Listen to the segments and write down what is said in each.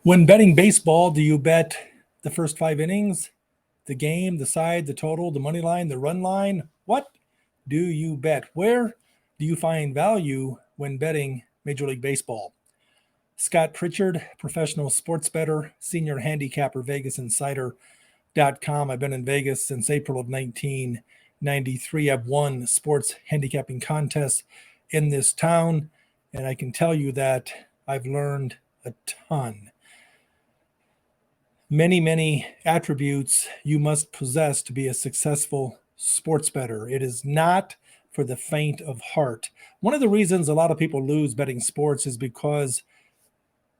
When betting baseball, do you bet the first 5 innings, the game, the side, the total, the money line, the run line? What do you bet? Where do you find value when betting Major League Baseball? Scott Pritchard, professional sports bettor, senior handicapper, VegasInsider.com. I've been in Vegas since April of 1993. I've won sports handicapping contests in this town, and I can tell you that I've learned a ton. Many attributes you must possess to be a successful sports bettor. It is not for the faint of heart. One of the reasons a lot of people lose betting sports is because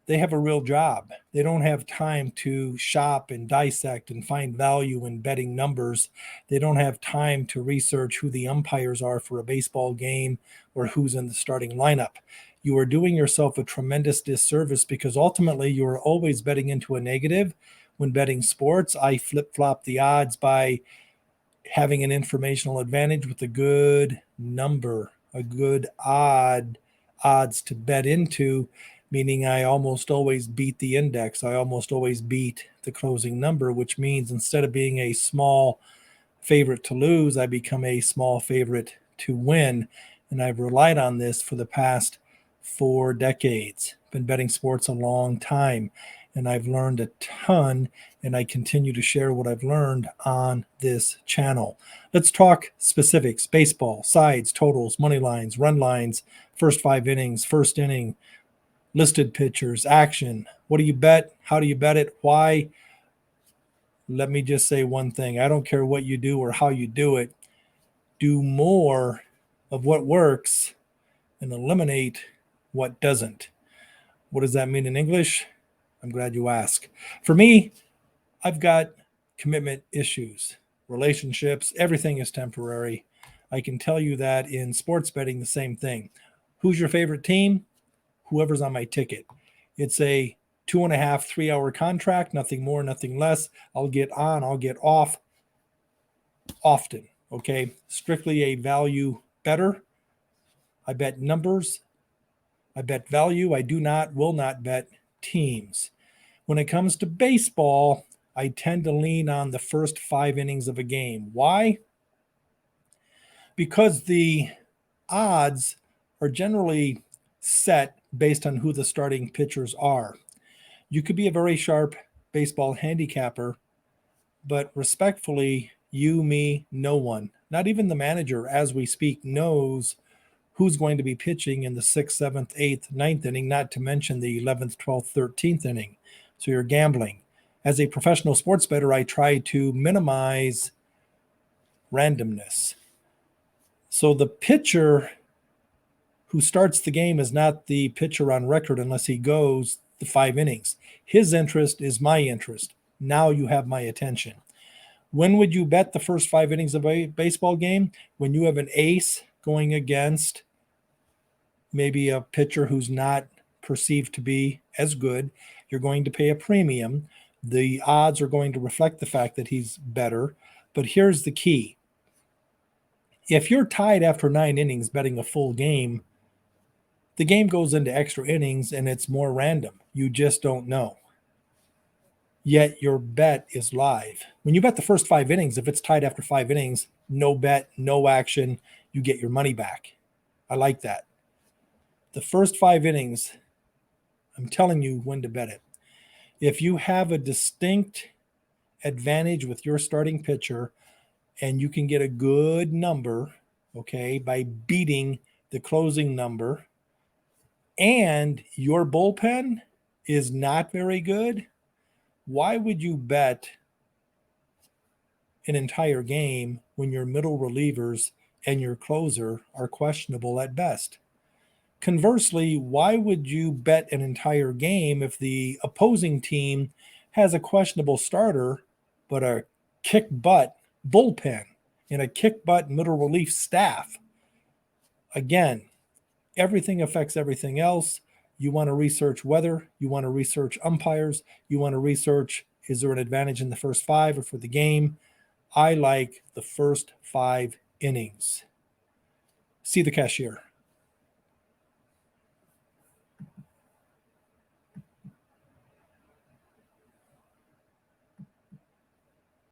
they have a real job. They don't have time to shop and dissect and find value in betting numbers. They don't have time to research who the umpires are for a baseball game or who's in the starting lineup. You are doing yourself a tremendous disservice because ultimately you are always betting into a negative. When betting sports, I flip-flop the odds by having an informational advantage with a good number, a good odds to bet into, meaning I almost always beat the index. I almost always beat the closing number, which means instead of being a small favorite to lose, I become a small favorite to win. And I've relied on this for the past 4 decades. Been betting sports a long time, and I've learned a ton, and I continue to share what I've learned on this channel. Let's talk specifics: baseball, sides, totals, money lines, run lines, first 5 innings, first inning, listed pitchers, action. What do you bet? How do you bet it? Why? Let me just say one thing. I don't care what you do or how you do it. Do more of what works and eliminate what doesn't. What does that mean in English? I'm glad you asked. For me, I've got commitment issues, relationships, everything is temporary. I can tell you that in sports betting, the same thing. Who's your favorite team? Whoever's on my ticket. It's a 2.5, 3 hour contract, nothing more, nothing less. I'll get on, I'll get off often. Okay. Strictly a value bettor. I bet numbers. I bet value. I will not bet teams. When it comes to baseball, I tend to lean on the first 5 innings of a game. Why? Because the odds are generally set based on who the starting pitchers are. You could be a very sharp baseball handicapper, but respectfully, you, me, no one, not even the manager as we speak, knows who's going to be pitching in the 6th, 7th, 8th, 9th inning, not to mention the 11th, 12th, 13th inning. So you're gambling. As a professional sports bettor, I try to minimize randomness. So the pitcher who starts the game is not the pitcher on record unless he goes the 5 innings. His interest is my interest. Now you have my attention. When would you bet the first 5 innings of a baseball game? When you have an ace going against maybe a pitcher who's not perceived to be as good. You're going to pay a premium. The odds are going to reflect the fact that he's better. But here's the key. If you're tied after 9 innings betting a full game, the game goes into extra innings and it's more random. You just don't know. Yet your bet is live. When you bet the first 5 innings, if it's tied after 5 innings, no bet, no action, you get your money back. I like that. The first 5 innings, I'm telling you when to bet it. If you have a distinct advantage with your starting pitcher and you can get a good number, okay, by beating the closing number, and your bullpen is not very good, why would you bet an entire game when your middle relievers and your closer are questionable at best? Conversely, why would you bet an entire game if the opposing team has a questionable starter, but a kick butt bullpen and a kick butt middle relief staff? Again, everything affects everything else. You want to research weather. You want to research umpires. You want to research, is there an advantage in the first 5 or for the game? I like the first 5 innings. See the cashier.